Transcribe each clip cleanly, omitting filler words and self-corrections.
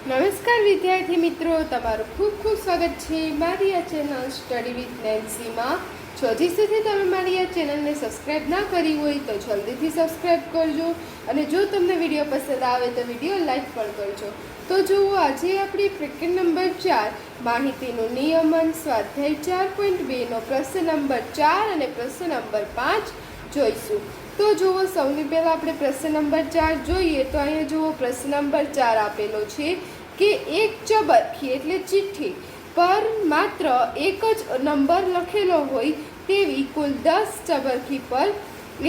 નમસ્કાર વિદ્યાર્થી મિત્રો, તમારું ખૂબ ખૂબ સ્વાગત છે મારી આ ચેનલ સ્ટડી વિથ નેન્સીમાં. હજી સુધી તમે મારી આ ચેનલને સબસ્ક્રાઈબ ના કરી હોય તો જલ્દીથી સબસ્ક્રાઈબ કરજો, અને જો તમને વિડીયો પસંદ આવે તો વિડીયો લાઈક પણ કરજો. તો જુઓ, આજે આપણી પ્રકરણ નંબર 4 માહિતીનું નિયમન સ્વાધ્યાય 4.2નો પ્રશ્ન નંબર 4 અને પ્રશ્ન નંબર 5 જોઈશું. તો જુઓ, સૌથી પહેલાં આપણે પ્રશ્ન નંબર 4 જોઈએ. તો અહીંયા જુઓ, પ્રશ્ન નંબર 4 આપેલો છે કે એક ચબરખી એટલે ચિઠ્ઠી પર માત્ર એક જ નંબર લખેલો હોય તેવી કુલ 10 ચબરખી પર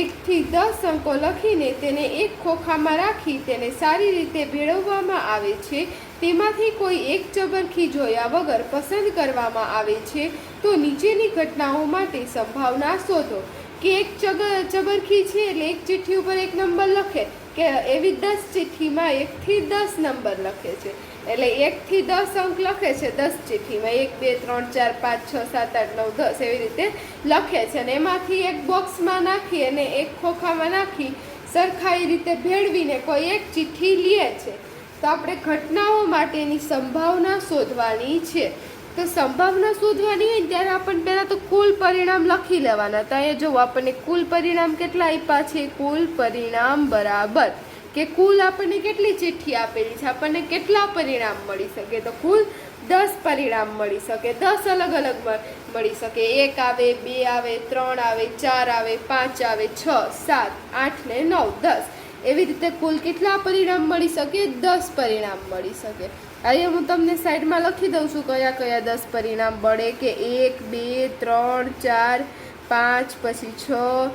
1 થી 10 અંકો લખીને તેને એક ખોખામાં રાખી તેને સારી રીતે ભેળવવામાં આવે છે. તેમાંથી કોઈ એક ચબરખી જોયા વગર પસંદ કરવામાં આવે છે. તો નીચેની ઘટનાઓ માટે સંભાવના શોધો. કે એક ચબરખી છે એટલે એક ચિઠ્ઠી ઉપર એક નંબર લખે, કે એવી 10 ચિઠ્ઠીમાં 1 થી 10 નંબર લખે છે, એટલે 1 થી 10 અંક લખે છે 10 ચિઠ્ઠીમાં. 1 2 3 4 5 6 7 8 9 10 એવી રીતે લખે છે, અને એમાંથી એક બોક્સમાં નાખી અને એક ખોખામાં નાખી સરખાઈ રીતે ભેળવીને કોઈ એક ચિઠ્ઠી લે છે. તો આપણે ઘટનાઓ માટેની સંભાવના શોધવાની છે. તો સંભાવના શોધવાની હોય ત્યારે આપણને પહેલાં તો કુલ પરિણામ લખી લેવાના. તો અહીંયા જો આપણને કુલ પરિણામ કેટલા આપ્યા છે, કુલ પરિણામ બરાબર કે કુલ આપણને કેટલી ચિઠ્ઠી આપેલી છે, આપણને કેટલા પરિણામ મળી શકે. તો કુલ 10 પરિણામ મળી શકે, 10 અલગ અલગ મળી શકે. 1 આવે, 2 આવે, 3 આવે, 4 આવે, 5 આવે, 6 7 8 ને 9 10 એવી રીતે કુલ કેટલા પરિણામ મળી શકે, 10 પરિણામ મળી શકે. અહીંયા હું તમને સાઈડમાં લખી દઉં છું કયા કયા 10 પરિણામ મળે, કે 1 2 3 4 5 પછી 6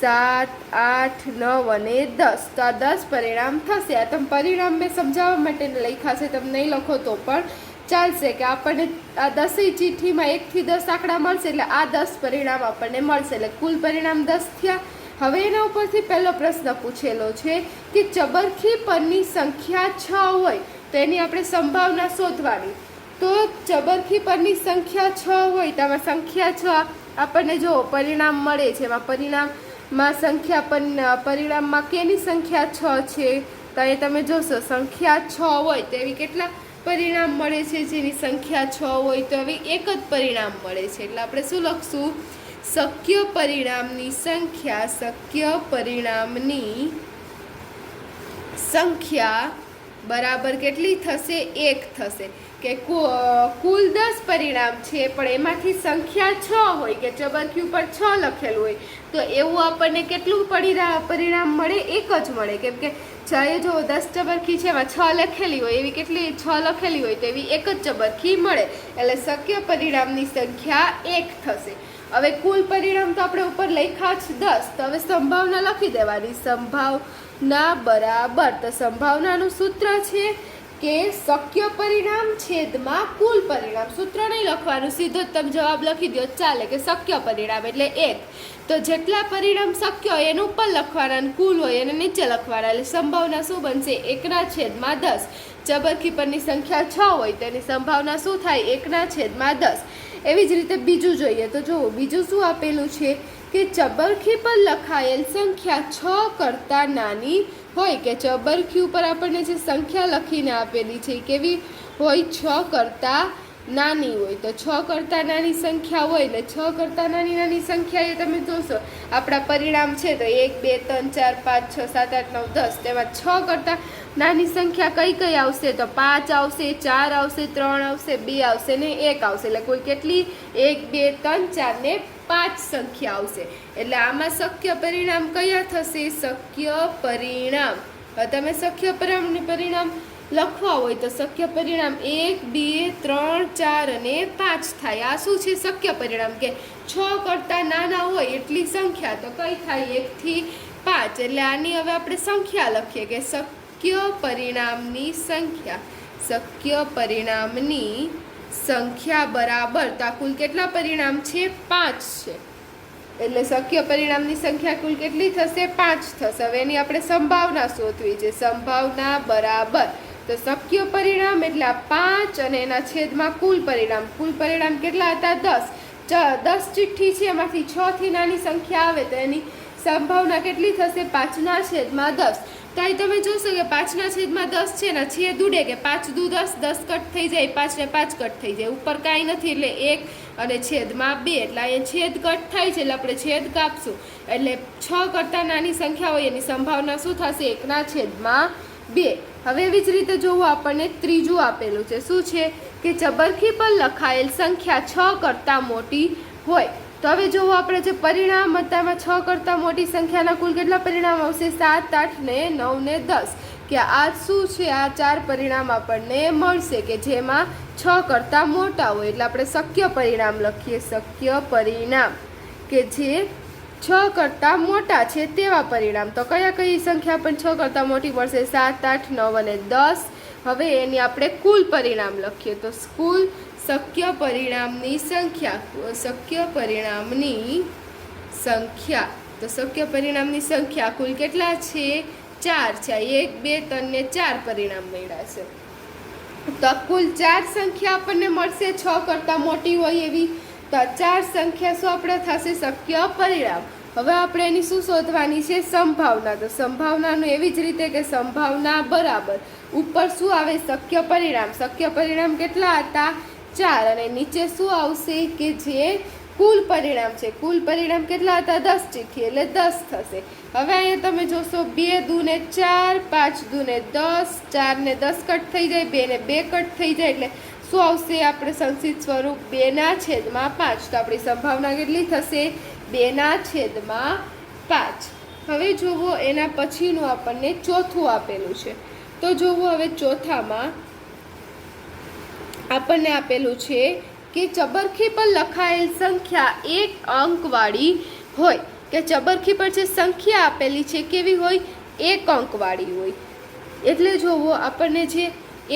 7 8 9 અને 10. તો આ 10 પરિણામ થશે. આ તમે પરિણામ મેં સમજાવવા માટે લખ્યા છે, તમે નહીં લખો તો પણ ચાલશે, કે આપણને આ 10 ચિઠ્ઠીમાં 1 થી 10 આંકડા મળશે, એટલે આ 10 પરિણામ આપણને મળશે, એટલે કુલ પરિણામ 10 થયા. હવે એના ઉપરથી પહેલો પ્રશ્ન પૂછેલો છે કે ચબરખી પરની સંખ્યા 6 હોય તો એની આપણે સંભાવના શોધવાની. તો ચબરખી પરની સંખ્યા 6 હોય તો આમાં સંખ્યા 6 આપણને જો પરિણામ મળે છે, એમાં પરિણામમાં સંખ્યા પરિણામમાં કેની સંખ્યા 6 છે, તો અહીં તમે જોશો સંખ્યા 6 હોય તો એવી કેટલા પરિણામ મળે છે, જેની સંખ્યા 6 હોય તો એવી એક જ પરિણામ મળે છે. એટલે આપણે શું લખશું, શક્ય પરિણામની સંખ્યા, શક્ય પરિણામની સંખ્યા બરાબર કેટલી થશે, 1 થશે. કે કુલ 10 પરિણામ છે પણ એમાંથી સંખ્યા 6 હોય, કે ચબરખી ઉપર 6 લખેલું હોય, તો એવું આપણને કેટલું પરિણામ મળે, 1 જ મળે. કેમ કે 6 જો 10 ચબરખી છે એમાં 6 લખેલી હોય, એવી કેટલી 6 લખેલી હોય તો એવી એક જ ચબરખી મળે, એટલે શક્ય પરિણામની સંખ્યા 1 થશે. હવે કુલ પરિણામ તો આપણે ઉપર લખ્યા જ 10, તો હવે સંભાવના લખી દેવાની. સંભાવના બરાબર, તો સંભાવનાનું સૂત્ર છે કે શક્ય પરિણામ છેદમાં કુલ પરિણામ. સૂત્ર નહીં લખવાનું, સીધો જ તમે જવાબ લખી દો ચાલે, કે શક્ય પરિણામ એટલે 1. તો જેટલા પરિણામ શક્ય હોય એનું ઉપર લખવાના, અને કુલ હોય એને નીચે લખવાના, એટલે સંભાવના શું બનશે, 1/10. ચબરખી પરની સંખ્યા 6 હોય તો એની સંભાવના શું થાય, 1/10. એવી જ રીતે બીજું જોઈએ. તો જુઓ, બીજું શું આપેલું છે કે ચબરખી પર લખાયેલ સંખ્યા 6 કરતાં નાની હોય, કે ચબરખી ઉપર આપણને જે સંખ્યા લખીને આપેલી છે કેવી હોય, 6 કરતાં નાની હોય. તો 6 કરતાં નાની સંખ્યા હોય, એટલે 6 કરતાં નાની સંખ્યા એ તમે જોશો આપણા પરિણામ છે તો 1 2 3 4 5 6 7 8 9 10, તેમાં 6 કરતાં નાની સંખ્યા કઈ કઈ આવશે, તો 5 આવશે, 4 આવશે, 3 આવશે, 2 આવશે ને 1 આવશે. એટલે કુલ કેટલી, 1 2 3 4 ને 5 સંખ્યા આવશે. એટલે આમાં શક્ય પરિણામ કયા થશે, શક્ય પરિણામ. તમે શક્ય પરિણામ લખવા હોય તો શક્ય પરિણામ 1 2 3 4 અને 5 થાય. આ શું છે, શક્ય પરિણામ, કે 6 કરતાં નાના હોય એટલી સંખ્યા તો કઈ થાય, 1 થી 5. એટલે આની હવે આપણે સંખ્યા લખીએ, કે શક્ય પરિણામની સંખ્યા, શક્ય પરિણામની સંખ્યા બરાબર, તો આ કુલ કેટલા પરિણામ છે, 5 છે. એટલે શક્ય પરિણામની સંખ્યા કુલ કેટલી થશે, 5 થશે. હવે એની આપણે સંભાવના શોધવી છે. સંભાવના બરાબર, તો શક્ય પરિણામ એટલે આ 5 અને એના છેદમાં કુલ પરિણામ. કુલ પરિણામ કેટલા હતા, 10. 10 ચિઠ્ઠી છે એમાંથી 6 થી નાની સંખ્યા આવે તો એની સંભાવના કેટલી થશે, 5/10. તો અહીં તમે જોશો કે 5/10 છે ને છેદ ઉડે કે 5 દુ 10, 10 કટ થઈ જાય, 5 ને 5 કટ થઈ જાય, ઉપર કાંઈ નથી એટલે 1 અને છેદમાં 2, એટલે અહીંયા છેદ કટ થાય છે એટલે આપણે છેદ કાપશું, એટલે 6 કરતાં નાની સંખ્યા હોય એની સંભાવના શું થશે? 1/2. હવે એવી જ રીતે જોવો આપણને ત્રીજું આપેલું છે, શું છે કે ચબરખી પર લખાયેલ સંખ્યા 6 કરતાં મોટી હોય. તો હવે જોવો આપણે જે પરિણામ હતા એમાં 6 કરતાં મોટી સંખ્યાના કુલ કેટલા પરિણામ આવશે? 7, 8 ને 9 ને 10, કે આ શું છે? આ 4 પરિણામ આપણને મળશે કે જેમાં 6 કરતાં મોટા હોય, એટલે આપણે શક્ય પરિણામ લખીએ, શક્ય પરિણામ કે જે 6 કરતાં મોટા છે તેવા પરિણામ. તો કઈ સંખ્યા પણ 6 કરતાં મોટી મળશે? 7, 8, 9 અને 10. હવે એની આપણે કુલ પરિણામ લખીએ, તો કુલ શક્ય પરિણામની સંખ્યા, શક્ય પરિણામની સંખ્યા, તો શક્ય પરિણામની સંખ્યા કુલ કેટલા છે? 4 છે. 1, 2, 3 ને 4 પરિણામ મળ્યા છે. તો કુલ 4 સંખ્યા આપણને મળશે 6 કરતાં મોટી હોય એવી. તો 4 સંખ્યા શું આપણે થશે? શક્ય પરિણામ. હવે આપણે એની શું શોધવાની છે? સંભાવના. તો સંભાવનાનું એવી જ રીતે કે સંભાવના બરાબર ઉપર શું આવે? શક્ય પરિણામ. શક્ય પરિણામ કેટલા હતા? 4. અને નીચે શું આવશે કે જે કુલ પરિણામ છે, કુલ પરિણામ કેટલા હતા? 10 ચિઠ્ઠી, એટલે 10 થશે. હવે અહીંયા તમે જોશો 2 દુ ને 4, 5 દુ ને 10, 4 ને 10 કટ થઈ જાય, 2 ને 2 કટ થઈ જાય, એટલે શું આવશે? આપણે સંક્ષિપ્ત સ્વરૂપ 2/5. તો આપણી સંભાવના કેટલી થશે? 2/5. હવે જોવો એના પછીનું આપણને ચોથું આપેલું છે. તો જોવો હવે ચોથામાં આપણને આપેલું છે કે ચબરખી પર લખાયેલ સંખ્યા 1 અંકવાળી હોય, કે ચબરખી પર જે સંખ્યા આપેલી છે કેવી હોય? 1 અંકવાળી હોય. એટલે જોવો આપણને જે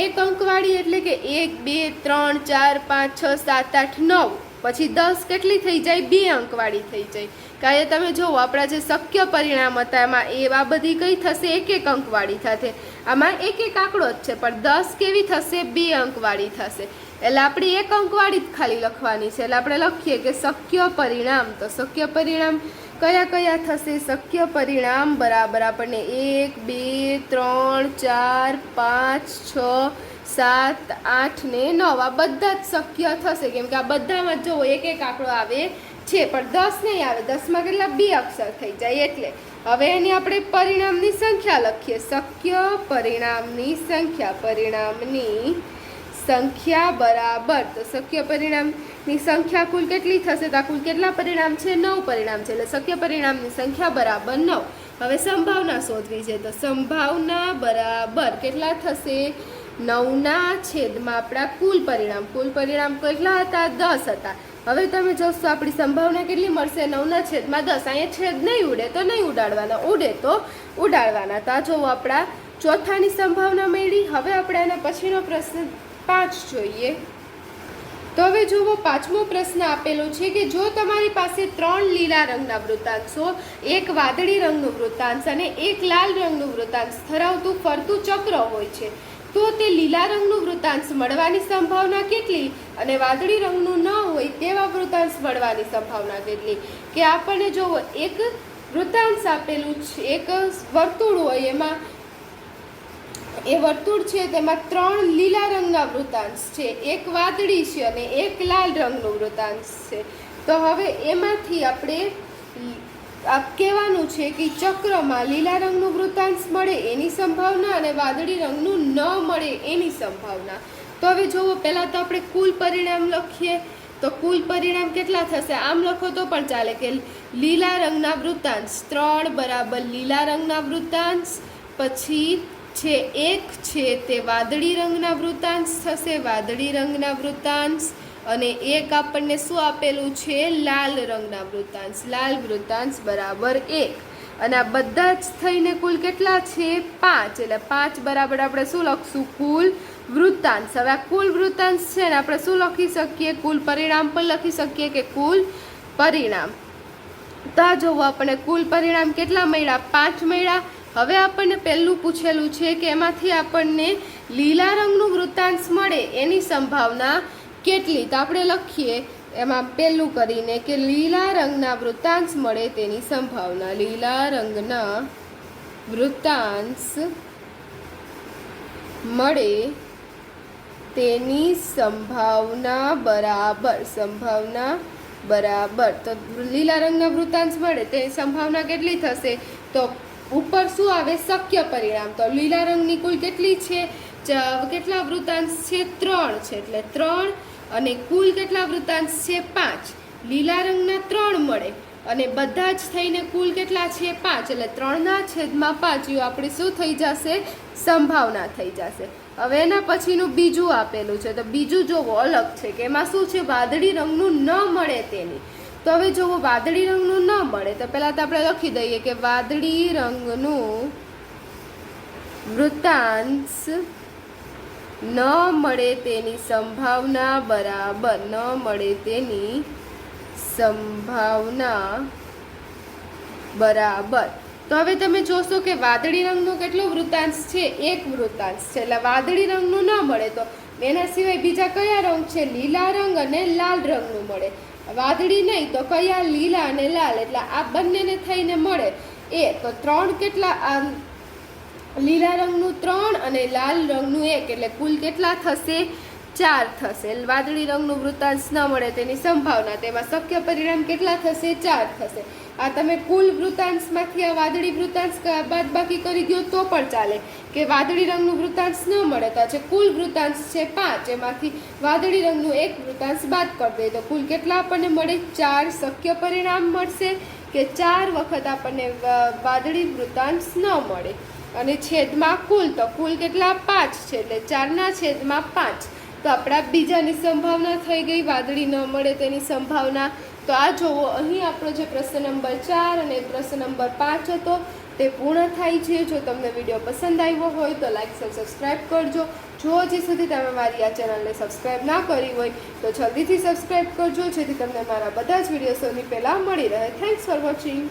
1 અંકવાળી એટલે કે 1, 2, 3, 4, 5, 6, 7, 8, 9, પછી 10 કેટલી થઈ જાય? 2 અંકવાળી થઈ જાય. કારણ તમે જોવો આપણા જે શક્ય પરિણામ હતા એમાં આ બધી કઈ થશે? 1 અંકવાળી થશે. આમાં 1 આંકડો જ છે પણ 10 કેવી થશે? 2 અંકવાળી થશે. એટલે આપણે 1 અંકવાળી જ ખાલી લખવાની છે. એટલે આપણે લખીએ કે શક્ય પરિણામ. તો શક્ય પરિણામ કયા થશે? શક્ય પરિણામ બરાબર આપણને 1, 2, 3, 4, 5, 6, 7, 8 ને 9 આ બધા જ શક્ય થશે, કેમ કે આ બધામાં જો 1 આંકડો આવે છે પણ 10 નહીં આવે. 10માં કેટલા? 2 અક્ષર થઈ જાય. એટલે હવે એની આપણે પરિણામની સંખ્યા લખીએ, શક્ય પરિણામની સંખ્યા, પરિણામની સંખ્યા બરાબર. તો શક્ય પરિણામની સંખ્યા કુલ કેટલી થશે? તો કુલ કેટલા પરિણામ છે? 9 પરિણામ છે. એટલે શક્ય પરિણામની સંખ્યા બરાબર 9. હવે સંભાવના શોધવી છે, તો સંભાવના બરાબર કેટલા થશે? 9/છેદમાં આપણા કુલ પરિણામ. કુલ પરિણામ કેટલા હતા? 10 હતા. હવે તમે જોશો આપણી સંભાવના કેટલી મળશે? 9/10. અહીંયા છેદ નહીં ઉડે તો નહીં ઉડાડવાના, ઉડે તો ઉડાડવાના. તો આ જોવો આપણા ચોથાની સંભાવના મળી. હવે આપણે એના પછીનો પ્રશ્ન 5 જોઈએ. તો હવે જુઓ 5મો પ્રશ્ન આપેલો છે કે જો તમારી પાસે 3 લીલા રંગના વૃત્તાંશો, 1 વાદળી રંગનું વૃત્તાંશ અને 1 લાલ રંગનું વૃત્તાંશ ધરાવતું ફરતું ચક્ર હોય છે, તો તે લીલા રંગનું વૃત્તાંશ મળવાની સંભાવના કેટલી અને વાદળી રંગનું ન હોય તેવા વૃત્તાંશ મળવાની સંભાવના કેટલી? કે આપણને જો એક વૃત્તાંશ આપેલું છે, એક વર્તુળ હોય, એમાં એ વર્તુળ છે તેમાં 3 લીલા રંગના વૃત્તાંશ છે, 1 વાદળી છે અને 1 લાલ રંગનું વૃત્તાંશ છે. તો હવે એમાંથી આપણે કહેવાનું છે કે ચક્રમાં લીલા રંગનું વૃત્તાંશ મળે એની સંભાવના અને વાદળી રંગનું ન મળે એની સંભાવના. તો હવે જોવો પહેલાં તો આપણે કુલ પરિણામ લખીએ. તો કુલ પરિણામ કેટલા થશે? આમ લખો તો પણ ચાલે કે લીલા રંગના વૃત્તાંશ 3 બરાબર લીલા રંગના વૃત્તાંશ, પછી છે 1 છે તે વાદળી રંગના વૃત્તાંશ થશે, વાદળી રંગના વૃત્તાંશ, અને 1 આપણને શું આપેલું છે? લાલ રંગના વૃત્તાંશ, લાલ વૃત્તાંશ બરાબર 1. અને આ બધા જ થઈને કુલ કેટલા છે? 5. એટલે 5 બરાબર આપણે શું લખશું? કુલ વૃત્તાંશ. હવે આ કુલ વૃત્તાંશ છે ને આપણે શું લખી શકીએ? કુલ પરિણામ પણ લખી શકીએ કે કુલ પરિણામ. તો આ જોવો આપણને કુલ પરિણામ કેટલા મળ્યા? 5 મળ્યા. હવે આપણને પહેલું પૂછેલું છે કે એમાંથી આપણને લીલા રંગનું વૃત્તાંશ મળે એની સંભાવના કેટલી? તો આપણે લખીએ એમાં પહેલું કરીને કે લીલા રંગના વૃત્તાંશ મળે તેની સંભાવના, લીલા રંગના વૃત્તાંશ મળે તેની સંભાવના બરાબર તો લીલા રંગના વૃત્તાંશ મળે તેની સંભાવના કેટલી થશે? તો ઉપર શું આવે? શક્ય પરિણામ. તો લીલા રંગની કુલ કેટલી છે? કેટલા વૃત્તાંશ છે? 3 છે, એટલે 3 અને કુલ કેટલા વૃત્તાંશ છે? 5. લીલા રંગના 3 મળે અને બધા જ થઈને કુલ કેટલા છે? 5, એટલે 3/5 આપણી શું થઈ જશે? સંભાવના થઈ જશે. હવે એના પછીનું બીજું આપેલું છે, તો બીજું જોવો અલગ છે કે એમાં શું છે? વાદળી રંગનું ન મળે તેની. તો હવે જોવો વાદળી રંગનું ન મળે તો પહેલાં તો આપણે લખી દઈએ કે વાદળી રંગનું વૃત્તાંશ ન મળે તેની સંભાવના બરાબર ન મળે તેની સંભાવના બરાબર. તો હવે તમે જોશો કે વાદળી રંગનો કેટલો વૃત્તાંશ છે? 1 વૃત્તાંશ છે, એટલે વાદળી રંગનું ન મળે તો એના સિવાય બીજા કયા રંગ છે? લીલા રંગ અને લાલ રંગનું મળે. વાદળી નહીં તો કયા? લીલા અને લાલ, એટલે આ બંનેને થઈને મળે એ. તો 3 કેટલા? લીલા રંગનું 3 અને લાલ રંગનું 1, એટલે કુલ કેટલા થશે? 4 થશે. વાદળી રંગનું વૃત્તાંશ ન મળે તેની સંભાવના, તેમાં શક્ય પરિણામ કેટલા થશે? 4 થશે. આ તમે કુલ વૃત્તાંશમાંથી આ વાદળી વૃત્તાંશ બાદબાકી કરી દો તો પણ ચાલે કે વાદળી રંગનું વૃત્તાંશ ન મળે તો છે કુલ વૃત્તાંશ છે 5, એમાંથી વાદળી રંગનું 1 વૃત્તાંશ બાદ કરી દે તો કુલ કેટલા આપણને મળે? 4 શક્ય પરિણામ મળશે કે 4 વખત આપણને વાદળી વૃત્તાંશ ન મળે. અને છેદમાં કુલ, તો કુલ કેટલા? 5 છે, એટલે 4/5. તો આપણા બીજાની સંભાવના થઈ ગઈ, વાદળી ન મળે તેની સંભાવના. તો આ જોવો અહીં આપણો જે પ્રશ્ન નંબર 4 અને પ્રશ્ન નંબર 5 હતો તે પૂર્ણ થાય છે. જો તમને વિડીયો પસંદ આવ્યો હોય તો લાઈક શેર સબસ્ક્રાઈબ કરજો. જો હજી સુધી તમે મારી આ ચેનલને સબસ્ક્રાઈબ ના કરી હોય તો જલ્દીથી સબસ્ક્રાઈબ કરજો, જેથી તમને મારા બધા જ વિડીયો સૌથી પહેલાં મળી રહે. Thanks for watching.